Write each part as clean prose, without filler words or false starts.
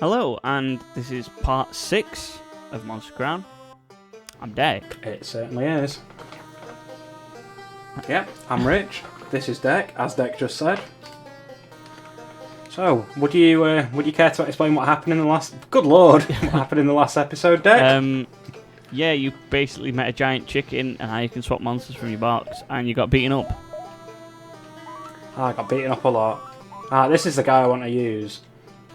Hello, and this is part 6 of Monster Crown. I'm Deck. It certainly is. Yep, I'm Rich. This is Deck, as Deck just said. So, would you care to explain what happened in the last? Good lord, what happened in the last episode, Deck? Yeah, you basically met a giant chicken, and how you can swap monsters from your box, and you got beaten up. I got beaten up a lot. This is the guy I want to use.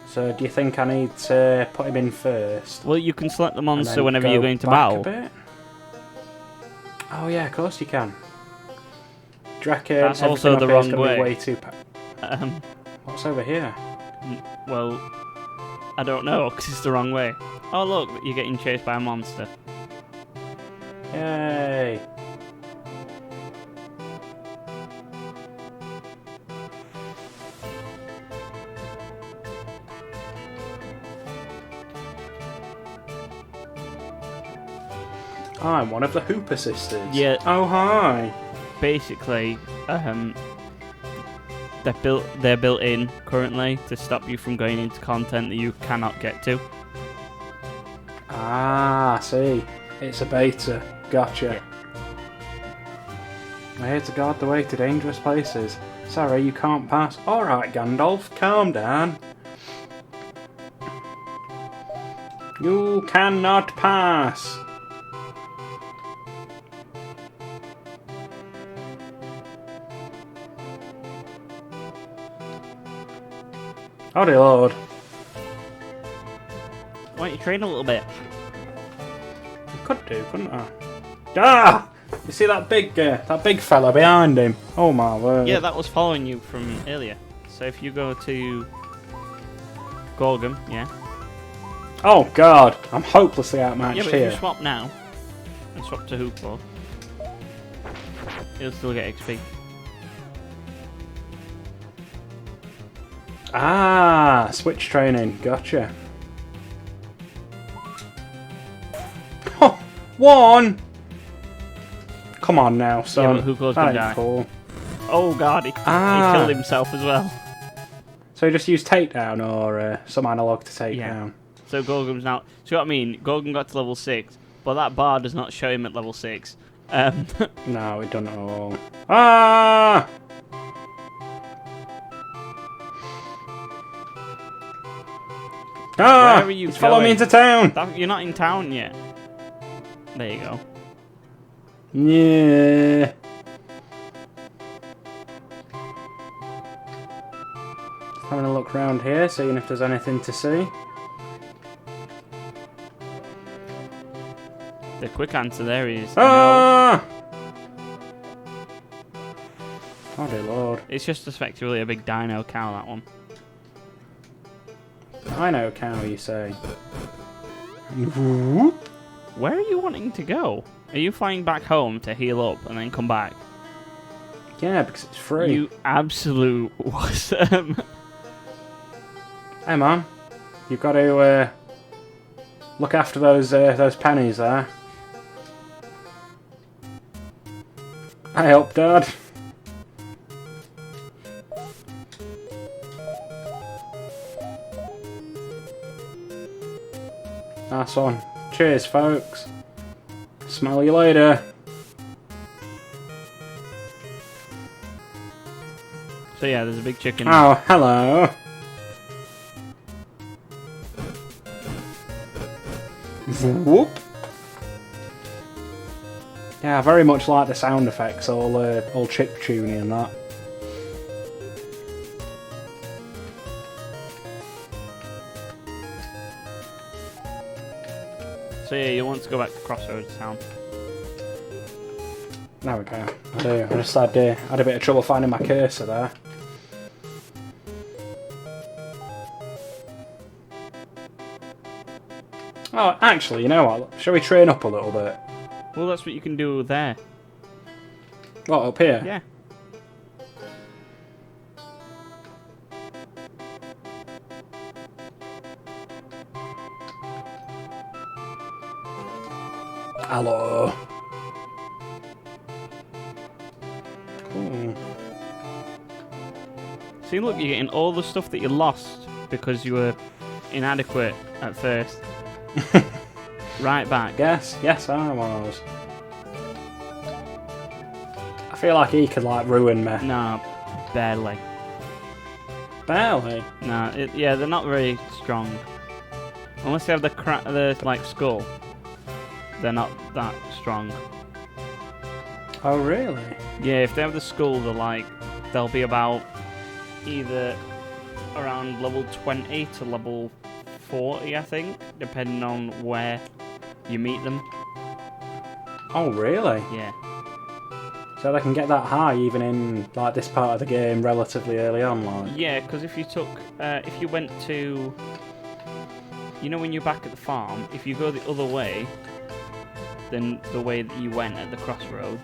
So, do you think I need to put him in first? Well, you can select the monster and then whenever go you're going to back battle. a bit? Oh yeah, of course you can. Do you reckon That's also the wrong way. Way too What's over here? Well, I don't know, because it's the wrong way. Oh look, you're getting chased by a monster. Yay! I'm one of the Hooper sisters. Yeah. Oh hi. Basically, they're built in currently to stop you from going into content that you cannot get to. I see. It's a beta. Gotcha. Yeah. We're here to guard the way to dangerous places. Sorry, you can't pass. Alright, Gandalf, calm down. You cannot pass. Oh dear lord. Why don't you train a little bit? I could do, couldn't I? Ah! You see that big fella behind him? Oh my word. Yeah, that was following you from earlier. So if you go to Gorgum, yeah. Oh god, I'm hopelessly outmatched Yeah, but here. if you swap now and swap to Hoopor, you'll still get XP. Ah, switch training. Gotcha. Oh, one! Come on now, son. Yeah, but Hoopor's That gonna ain't die. cool. Oh god, he killed himself as well. So you just use takedown or some analog to take down? So Gorgum's now... So what I mean, Gorgum got to level 6, but that bar does not show him at level 6. No, it doesn't at all. Ah! Ah! Where are you He's following me going? into town! You're not in town yet. There you go. Yeah. Having a look around here, seeing if there's anything to see. The quick answer there is Ah! Oh dear lord. no. It's just effectively a big dino cow, that one. I know cow, you say. Where are you wanting to go? Are you flying back home to heal up and then come back? Yeah, because it's free. You absolute awesome. Hey man, you've got to look after those pennies there. I help, Dad. Nice one. Cheers, folks. Smell you later. So yeah, there's a big chicken. Oh, hello. Whoop. Yeah, I very much like the sound effects, all chip-tuny and that. So yeah, you want to go back to Crossroads Town. There we go. I do. I just had a bit of trouble finding my cursor there. Oh, actually, you know what? Shall we train up a little bit? Well, that's what you can do there. What, up here? Yeah. Hello. Cool. See, look, you're getting all the stuff that you lost because you were inadequate at first. Right back. Yes, I was. I feel like he could like ruin me. No, barely. Barely. No, yeah, they're not very strong. Unless they have the like skull, they're not that strong. Oh really? Yeah, if they have the skull, they'll be about either around level 20 to level 40, I think, depending on where you meet them. Oh really? Yeah. So they can get that high even in like this part of the game relatively early on, like. Yeah, because if you went to, when you're back at the farm, if you go the other way than the way that you went at the crossroads,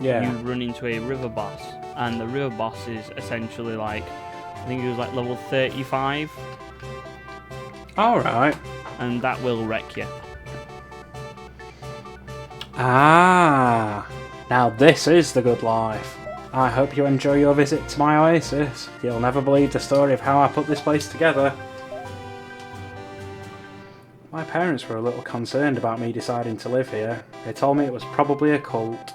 you run into a river boss, and the river boss is essentially like, I think it was like level 35. Alright. And that will wreck you. Ah, now this is the good life. I hope you enjoy your visit to my oasis. You'll never believe the story of how I put this place together. My parents were a little concerned about me deciding to live here. They told me it was probably a cult.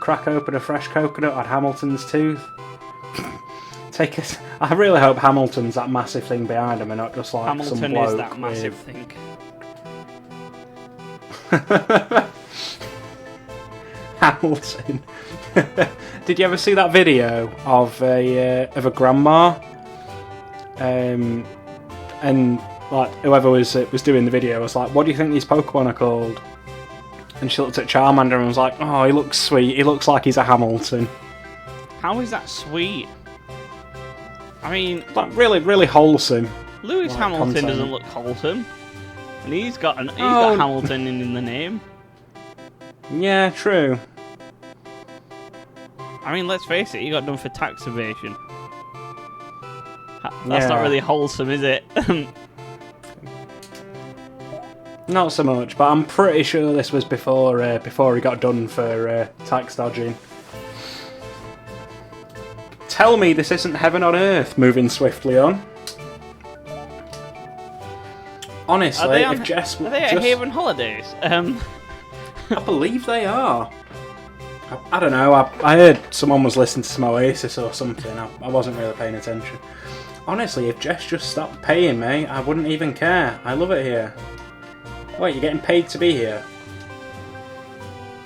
Crack open a fresh coconut on Hamilton's tooth. Take it. I really hope Hamilton's that massive thing behind him and not just like Hamilton some bloke is that massive thing. Hamilton. Did you ever see that video of a grandma? And like whoever was doing the video was like, "What do you think these Pokemon are called?" And she looked at Charmander and was like, "Oh, he looks sweet. He looks like he's a Hamilton." How is that sweet? I mean, like really, really wholesome. Lewis like, Hamilton content. doesn't look wholesome, and he's got Hamilton in the name. Yeah, true. I mean, let's face it, he got done for tax evasion. That's not really wholesome, is it? Not so much, but I'm pretty sure this was before he got done for tax dodging. Tell me this isn't heaven on earth, moving swiftly on. Honestly, if Jess are they at Haven Holidays? I believe they are. I don't know, I heard someone was listening to some Oasis or something. I wasn't really paying attention. Honestly, if Jess just stopped paying me, I wouldn't even care. I love it here. Wait, you're getting paid to be here?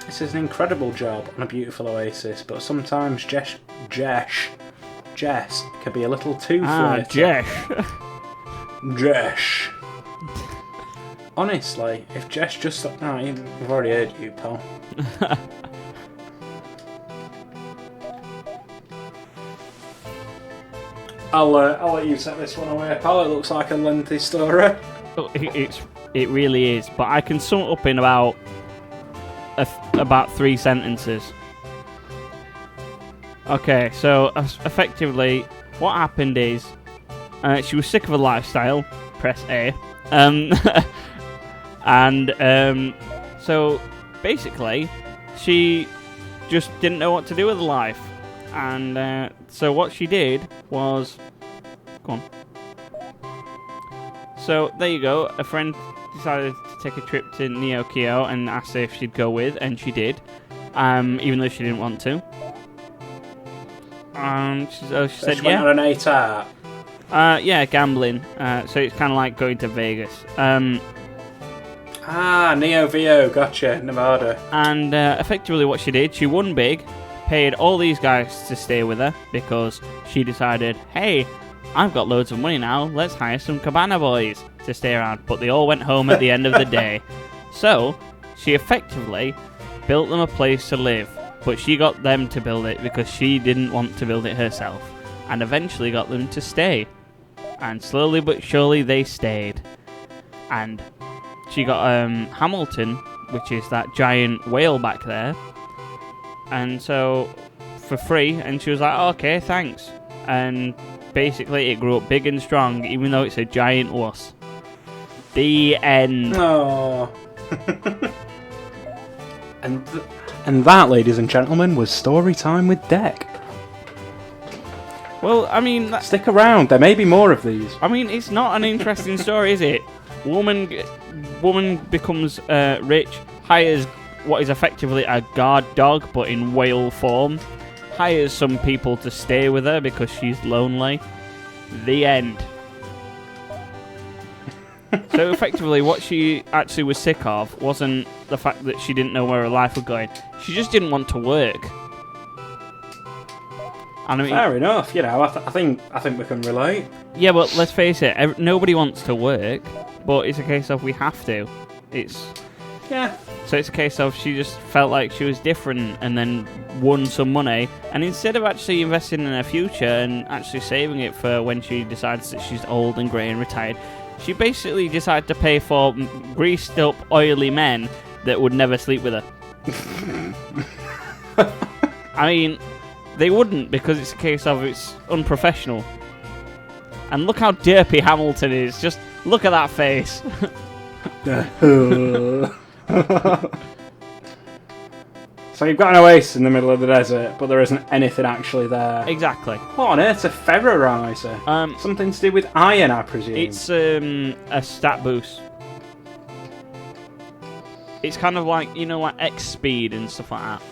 This is an incredible job on a beautiful oasis, but sometimes Jess can be a little too flirty. Jess. Honestly, if Jess just... No, we've already heard you, pal. I'll let you set this one away, pal. It looks like a lengthy story. It really is, but I can sum it up in about 3 sentences. Okay, so effectively, what happened is she was sick of her lifestyle. Press A. So basically, she just didn't know what to do with her life, and so what she did was, go on. So there you go. A friend decided to take a trip to Neo Keo and asked her if she'd go with, and she did, even though she didn't want to. She said she yeah. went on a night out. Yeah, gambling. So it's kind of like going to Vegas. Neo Veo, gotcha, Nevada. And effectively what she did, she won big, paid all these guys to stay with her because she decided, hey, I've got loads of money now, let's hire some cabana boys to stay around. But they all went home at the end of the day. So she effectively built them a place to live, but she got them to build it because she didn't want to build it herself, and eventually got them to stay. And slowly but surely they stayed. And she got Hamilton, which is that giant whale back there, and so for free, and she was like, oh, okay, thanks. And basically it grew up big and strong, even though it's a giant wuss. The end. Oh. And that, ladies and gentlemen, was story time with Deck. Well, I mean, Stick around. There may be more of these. I mean, it's not an interesting story, is it? Woman becomes rich, hires what is effectively a guard dog, but in whale form. Hires some people to stay with her because she's lonely. The end. So effectively, what she actually was sick of wasn't the fact that she didn't know where her life was going. She just didn't want to work. And I mean, fair enough. You know, I think we can relate. Yeah, but let's face it. Nobody wants to work, but it's a case of we have to. Yeah. So it's a case of she just felt like she was different and then won some money. And instead of actually investing in her future and actually saving it for when she decides that she's old and grey and retired, she basically decided to pay for greased up, oily men that would never sleep with her. I mean, they wouldn't, because it's a case of it's unprofessional. And look how derpy Hamilton is. Just look at that face. So you've got an oasis in the middle of the desert, but there isn't anything actually there. Exactly. What on earth's a ferrorizer? Something to do with iron, I presume. It's a stat boost. It's kind of like, like X speed and stuff like that.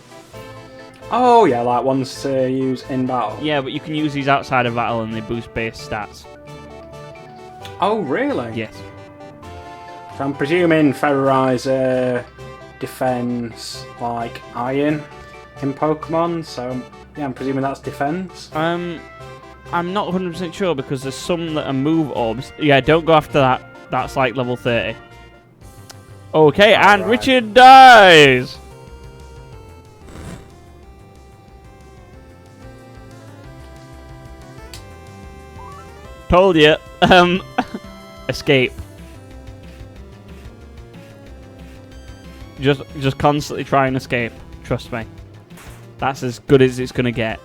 Oh yeah, like ones to use in battle. Yeah, but you can use these outside of battle and they boost base stats. Oh really? Yes. So I'm presuming ferrorizer defense like iron in Pokemon. So yeah, I'm presuming that's defense. I'm not 100% sure because there's some that are move orbs. Yeah, don't go after that. That's like level 30. Okay, and right. Richard dies. Told you. Escape. Just constantly try and escape. Trust me. That's as good as it's gonna get.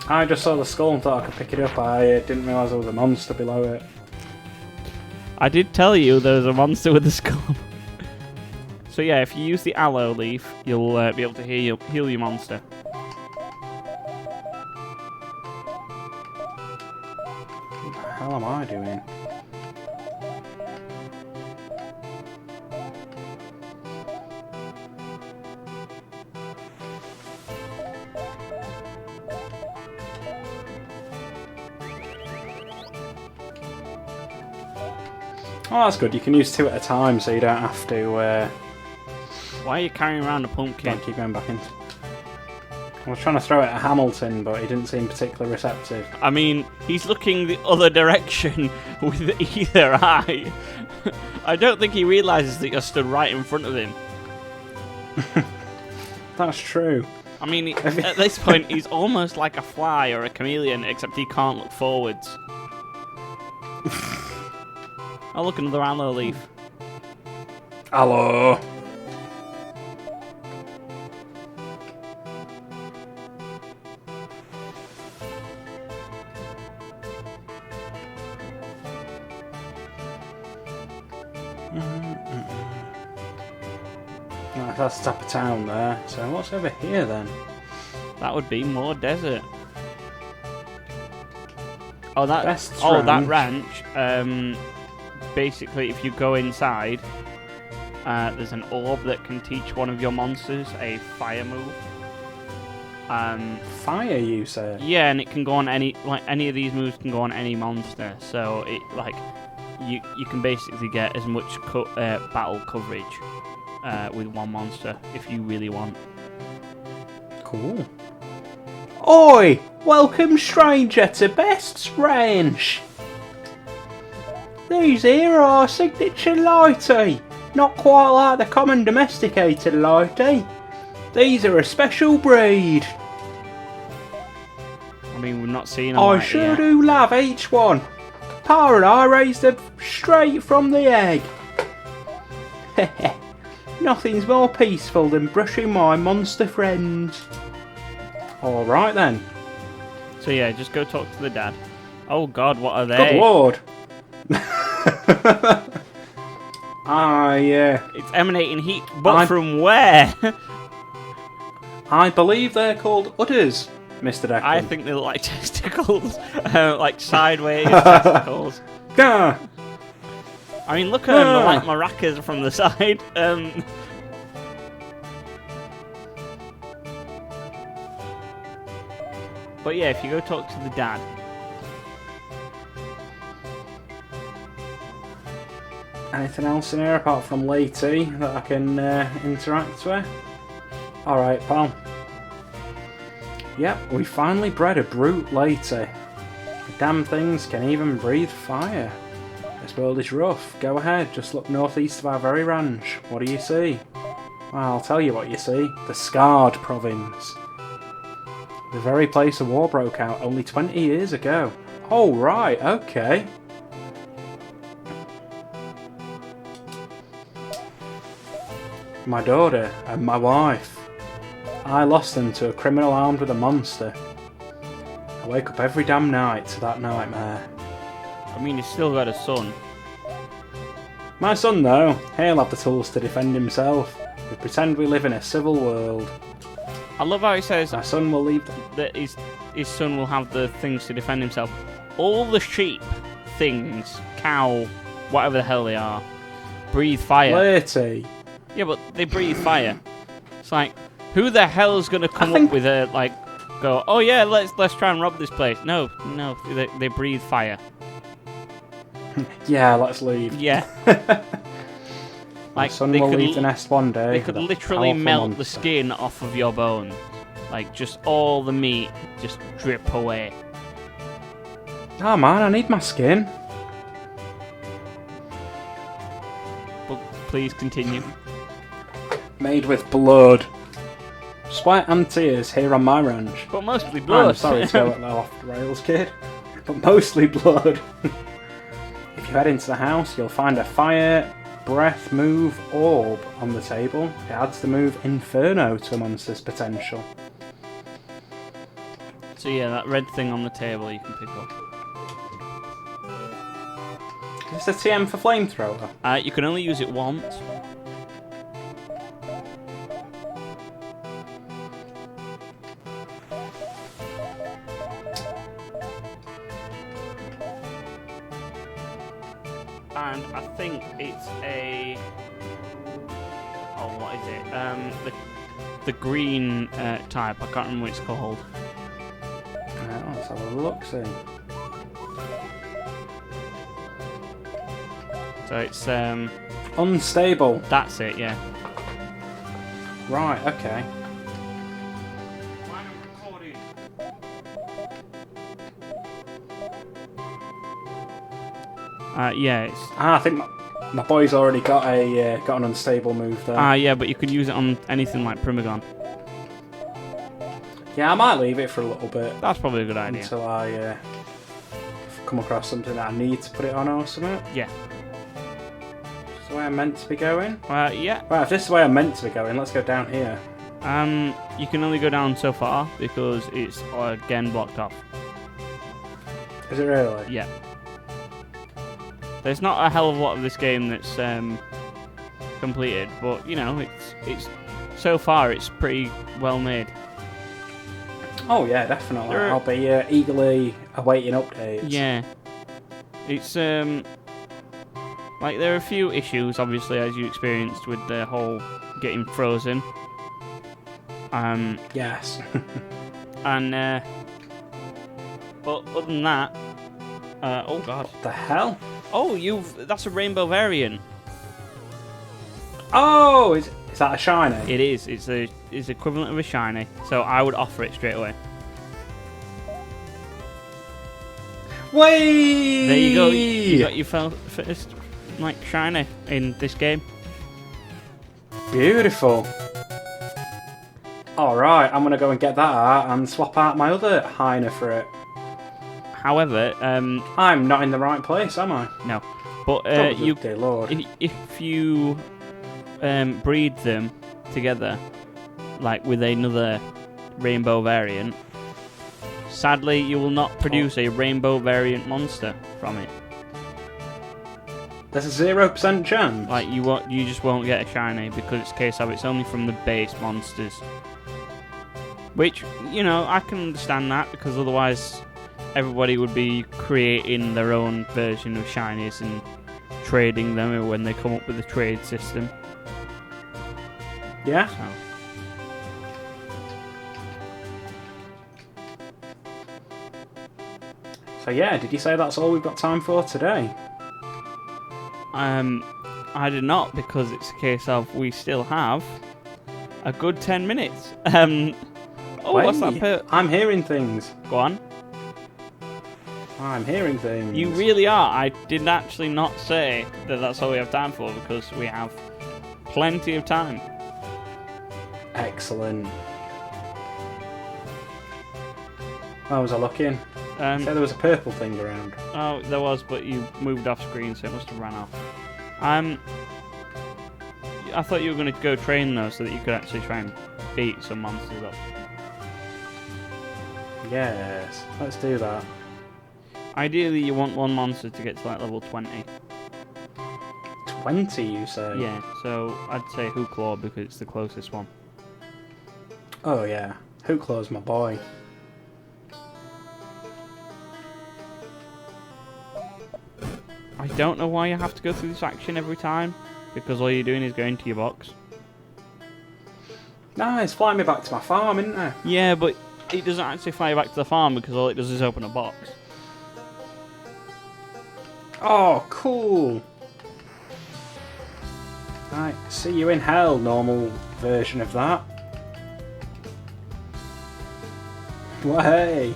I just saw the skull and thought I could pick it up. I didn't realise there was a monster below it. I did tell you there was a monster with a skull. So yeah, if you use the aloe leaf, you'll be able to heal your monster. What the hell am I doing? Oh, that's good. You can use two at a time, so you don't have to. Why are you carrying around a pumpkin? Keep going back in. I was trying to throw it at Hamilton, but he didn't seem particularly receptive. I mean, he's looking the other direction with either eye. I don't think he realises that you're stood right in front of him. That's true. I mean, at this point, he's almost like a fly or a chameleon, except he can't look forwards. Oh, look, another aloe leaf. Hello. Right, that's the top of town there. So what's over here then? That would be more desert. Oh, that ranch. Basically, if you go inside, there's an orb that can teach one of your monsters a fire move. Fire, you say? Yeah, and it can go on any of these moves can go on any monster. So it you can basically get as much battle coverage with one monster if you really want. Cool. Oi! Welcome, stranger, to Best's Ranch. These here are signature lighty. Not quite like the common domesticated lighty. These are a special breed. I mean, we've not seen them. I sure do love each one. Pa and I raised them straight from the egg. Nothing's more peaceful than brushing my monster friends. Alright then. So yeah, just go talk to the dad. Oh god, what are they? Good lord. It's emanating heat, but from where? I believe they're called udders, Mr. Declan. I think they look like testicles, like sideways testicles. Gah! I mean, look at them, they're like maracas from the side. But yeah, if you go talk to the dad. Anything else in here apart from Lady that I can interact with? Alright, pal. Yep, we finally bred a brute Lady. The damn things can even breathe fire. This world is rough. Go ahead, just look northeast of our very ranch. What do you see? Well, I'll tell you what you see. The Scarred province. The very place a war broke out only 20 years ago. Oh, right, okay. My daughter and my wife. I lost them to a criminal armed with a monster. I wake up every damn night to that nightmare. I mean, he's still got a son. My son, though, he'll have the tools to defend himself. We pretend we live in a civil world. I love how he says My son will leave that his son will have the things to defend himself. All the sheep, things, cow, whatever the hell they are, breathe fire. Lady. Yeah, but they breathe fire. It's like, who the hell is going to come up with a, like, go, oh yeah, let's try and rob this place. No, they breathe fire. Yeah, let's leave. Yeah. My Like, son will leave the nest one day. They could literally melt the skin off of your bone. Like, just all the meat just drip away. Oh man, I need my skin. But please continue. Made with blood. Sweat and tears here on my ranch. But mostly blood. I'm sorry to go off the rails, kid. But mostly blood. If you head into the house, you'll find a fire, breath, move orb on the table. It adds the move Inferno to a monster's potential. So yeah, that red thing on the table you can pick up. Is this a TM for flamethrower? You can only use it once. And I think it's a... Oh, what is it? The green type. I can't remember what it's called. Let's have a look, see. So it's Unstable. that's it, yeah. Right, okay. Yeah, it's I think my boy's already got an unstable move there. yeah, but you can use it on anything like Primagon. Yeah, I might leave it for a little bit That's probably a good idea. until I come across something that I need to put it on or something. Yeah. Is this the way I'm meant to be going? Yeah. Right, if this is the way I'm meant to be going, let's go down here. You can only go down so far because it's again blocked off. Is it really? Yeah. There's not a hell of a lot of this game that's completed, but you know, it's so far it's pretty well made. Oh yeah, definitely. I'll be eagerly awaiting updates. Yeah. It's like there are a few issues, obviously, as you experienced with the whole getting frozen. Yes. And but other than that, oh god. What the hell? Oh, that's a rainbow variant. Oh, is that a shiny? It is. It's equivalent of a shiny. So I would offer it straight away. Whee! There you go. You got your first like shiny in this game. Beautiful. Alright, I'm going to go and get that out and swap out my other Hyna for it. However, I'm not in the right place, am I? no. But Dear Lord. if you breed them together, like with another rainbow variant, sadly you will not produce a rainbow variant monster from it. There's a 0% chance. Like you just won't get a shiny because it's a case of it's only from the base monsters. Which, you know, I can understand that, because otherwise everybody would be creating their own version of shinies and trading them when they come up with a trade system. Yeah. So yeah, did you say that's all we've got time for today? I did not, because it's a case of we still have a good 10 minutes. Oh, Wait, what's that? I'm hearing things. Go on. I'm hearing things. You really are. I did actually not say that that's all we have time for, because we have plenty of time. Excellent. Where was I looking? Said there was a purple thing around. Oh, there was, but you moved off screen, so it must have ran off. I thought you were going to go train though, so that you could actually try and beat some monsters up. Yes, let's do that. Ideally, you want one monster to get to like level 20. 20, you say? Yeah, so I'd say Hooclaw because it's the closest one. Oh yeah, Hooclaw's my boy. I don't know why you have to go through this action every time, because all you're doing is going to your box. Nah, it's flying me back to my farm, isn't it? Yeah, but it doesn't actually fly you back to the farm, because all it does is open a box. Oh, cool! Right, see you in hell, normal version of that. Well, hey!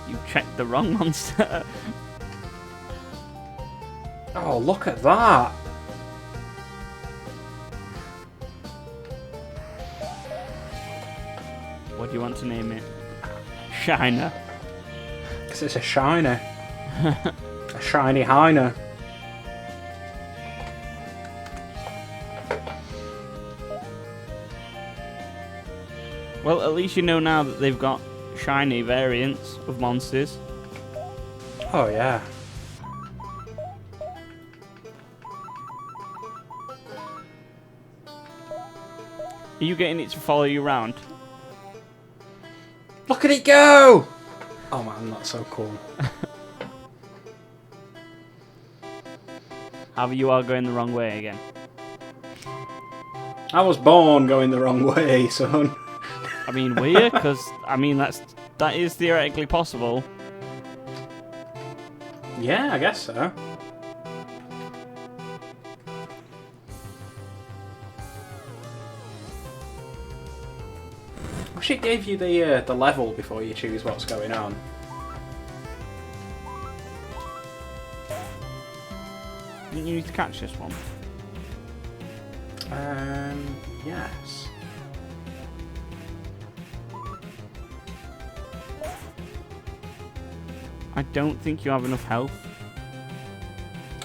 You checked the wrong monster. Oh, look at that! What do you want to name it? Hyna. Because it's a shiner. A shiny Hyna. Well, at least you know now that they've got shiny variants of monsters. Oh, yeah. Are you getting it to follow you around? Look at it go! Oh man, that's so cool. However, you are going the wrong way again. I was born going the wrong way, son. I mean, were you? Because, I mean, that is theoretically possible. Yeah, I guess so. I wish it gave you the level before you choose what's going on. Didn't you need to catch this one? Yes. I don't think you have enough health.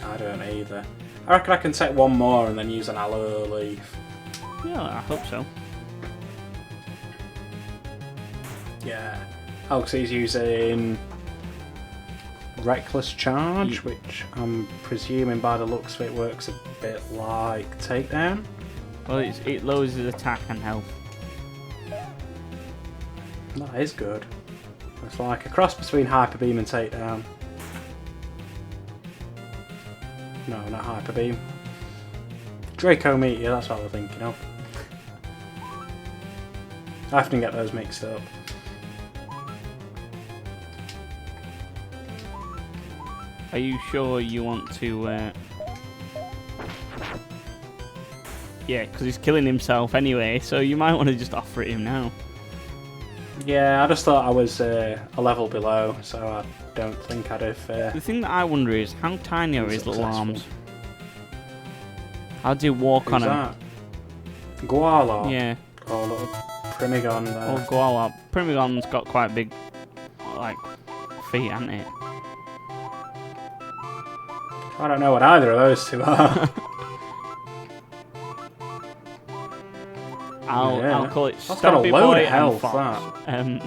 I don't either. I reckon I can take one more and then use an aloe leaf. Yeah, I hope so. Yeah. Oh, because he's using Reckless Charge, which I'm presuming by the looks of it works a bit like Takedown. Well, it lowers his attack and health. That is good. It's like a cross between Hyper Beam and Takedown. No, not Hyper Beam. Draco Meteor, that's what we're thinking of. I often get those mixed up. Are you sure you want to... Yeah, because he's killing himself anyway, so you might want to just offer it him now. Yeah, I just thought I was a level below, so I don't think I'd have... The thing that I wonder is, how tiny are his little successful. arms? How do you walk on Who's him? that? Guala? Yeah. Oh, little Primigon there. Oh, Goala. Primigon's got quite big, like, feet, hasn't it? I don't know what either of those two are. I'll call it That's got a Stumpy load Boy of health, and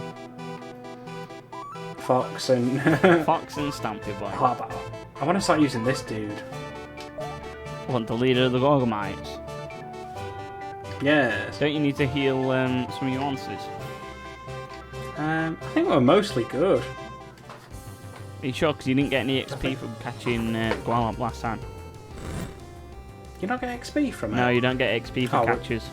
Fox. Fox and... Fox and Stumpy Boy. I want to start using this dude. Want the leader of the Gorgomites? Yes. Don't you need to heal some of your monsters? I think we're mostly good. Are you sure? Because you didn't get any XP from catching Gualop last time. You not get XP from it? No, you don't get XP for catches.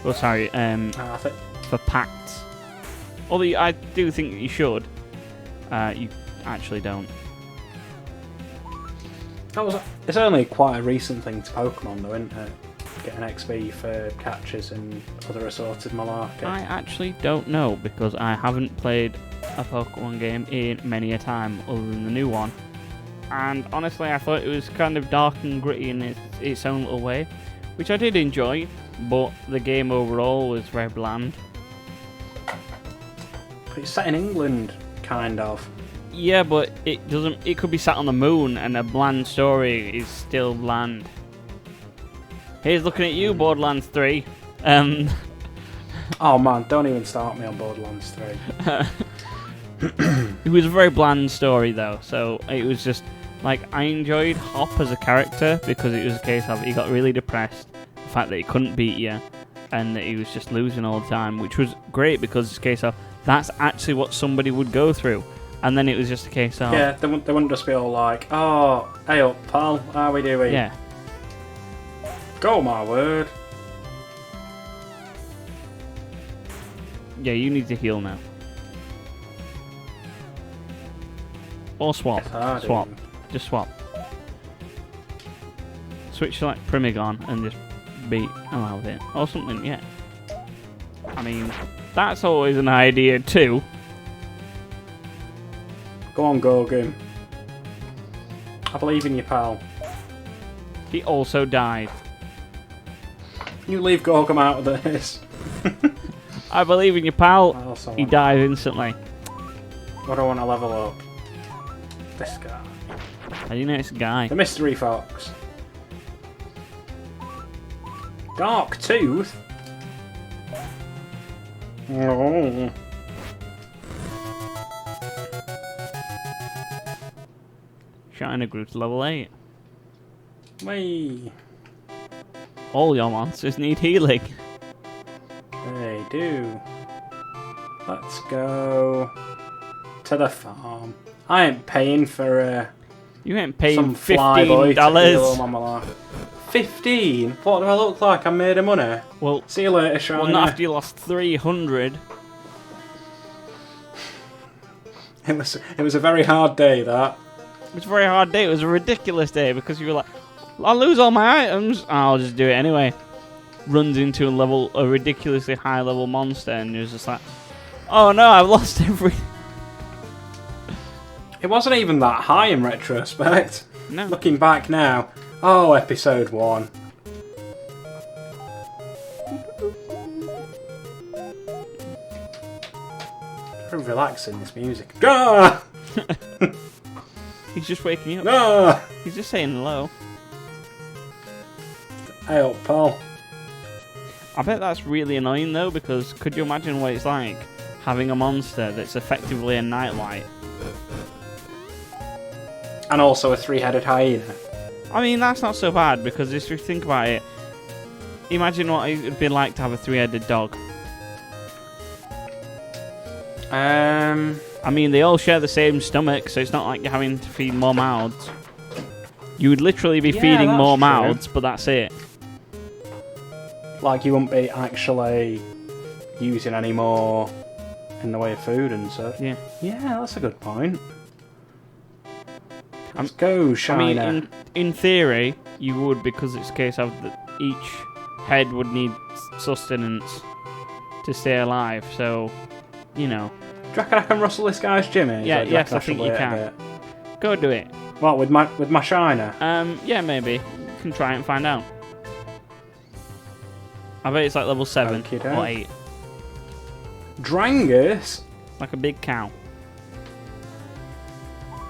Oh, sorry. For pacts. Although I do think that you should. You actually don't. It's only quite a recent thing to Pokemon, though, isn't it? Getting XP for catches and other assorted malarkey. I actually don't know because I haven't played a Pokemon game in many a time other than the new one. And honestly, I thought it was kind of dark and gritty in its own little way, which I did enjoy, but the game overall was very bland. It's set in England, kind of. Yeah, but it doesn't. It could be set on the moon, and a bland story is still bland. Here's looking at you, Borderlands 3. Oh man, don't even start me on Borderlands 3. It was a very bland story though, so it was just like I enjoyed Hop as a character because it was a case of he got really depressed, the fact that he couldn't beat you, and that he was just losing all the time, which was great because it's a case of that's actually what somebody would go through. And then it was just a case of... Yeah, they wouldn't just be all like, oh, hey up, pal, how we doing? Yeah. Go, my word. Yeah, you need to heal now. Or swap. Yes, swap. Just swap. Switch to like Primigon and just beat him out with it. Or something, yeah. I mean, that's always an idea too. Go on, Gorgon. I believe in you, pal. He also died. You leave Gorgon out of this. I believe in you, pal. He died instantly. What do I want to level up? This guy. How do you know it's a guy? The Mystery Fox. Dark Tooth? Oh. Hyna grew to level 8. Whee. All your monsters need healing. They do. Let's go to the farm. I ain't paying for You ain't paying some flyboy $15. to heal my life. 15? What do I look like? I'm made of money. Well, see you later, Shiner. Well, not after you lost 300. It was a very hard day, that. It was a very hard day. It was a ridiculous day because you were like, I'll lose all my items. I'll just do it anyway. Runs into a ridiculously high level monster and you're just like, oh no, I've lost everything. It wasn't even that high in retrospect. No. Looking back now. Oh, episode 1. Very relaxing, this music. Gah! He's just waking up. Ah! He's just saying hello. Hey up, pal. I bet that's really annoying though, because could you imagine what it's like having a monster that's effectively a nightlight? And also a 3-headed hyena. I mean, that's not so bad, because if you think about it, imagine what it would be like to have a 3-headed dog. I mean, they all share the same stomach, so it's not like you're having to feed more mouths. You would literally be feeding more mouths, but that's it. Like you wouldn't be actually using any more in the way of food and such. Yeah. Yeah, that's a good point. Let's go, Shiner. I mean, in theory, you would, because it's a case of that each head would need sustenance to stay alive, so, you know. Do you reckon I can rustle this guy's Jimmy? Yeah, yes, I think you can. Go do it. What, with my Shiner? Yeah, maybe. You can try it and find out. I bet it's like level 7 or 8. Drangus? Like a big cow.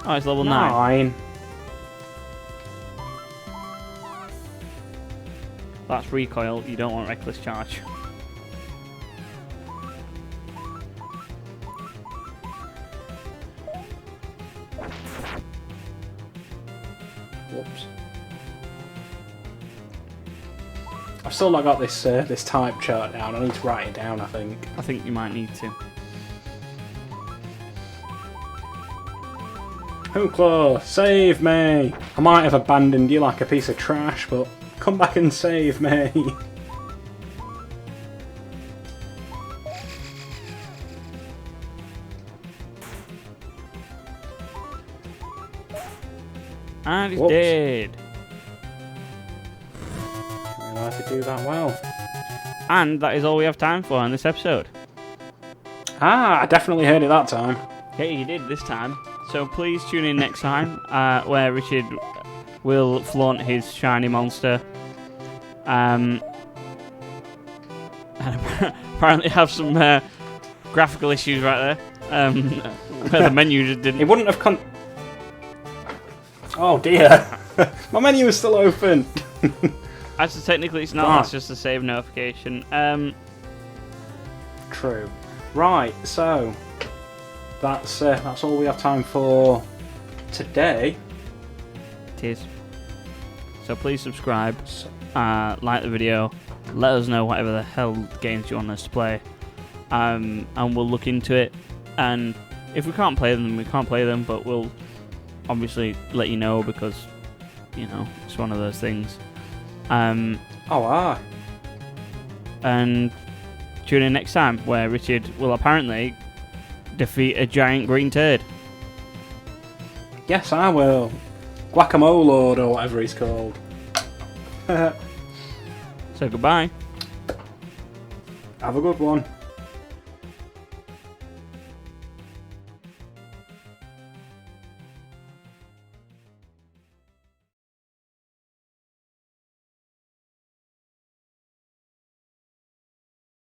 Oh, it's level 9. That's recoil. You don't want reckless charge. Whoops. I've still not got this this type chart down. I need to write it down, I think. I think you might need to. Hoopla, save me! I might have abandoned you like a piece of trash, but come back and save me. And he's Whoops. dead. Didn't realise to do that well. And that is all we have time for in this episode. Ah, I definitely heard it that time. Yeah, you did this time. So please tune in next time, where Richard will flaunt his shiny monster. And apparently have some graphical issues right there. Where the menu just didn't. It wouldn't have Oh dear! My menu is still open! Actually, technically it's not, Right. that's just a save notification. True. Right, so that's all we have time for today. It is. So please subscribe, like the video, let us know whatever the hell games you want us to play, and we'll look into it. And if we can't play them, then we can't play them, but we'll obviously let you know because, you know, it's one of those things. And tune in next time where Richard will apparently defeat a giant green turd. Yes, I will. Guacamole Lord or whatever he's called. So goodbye. Have a good one.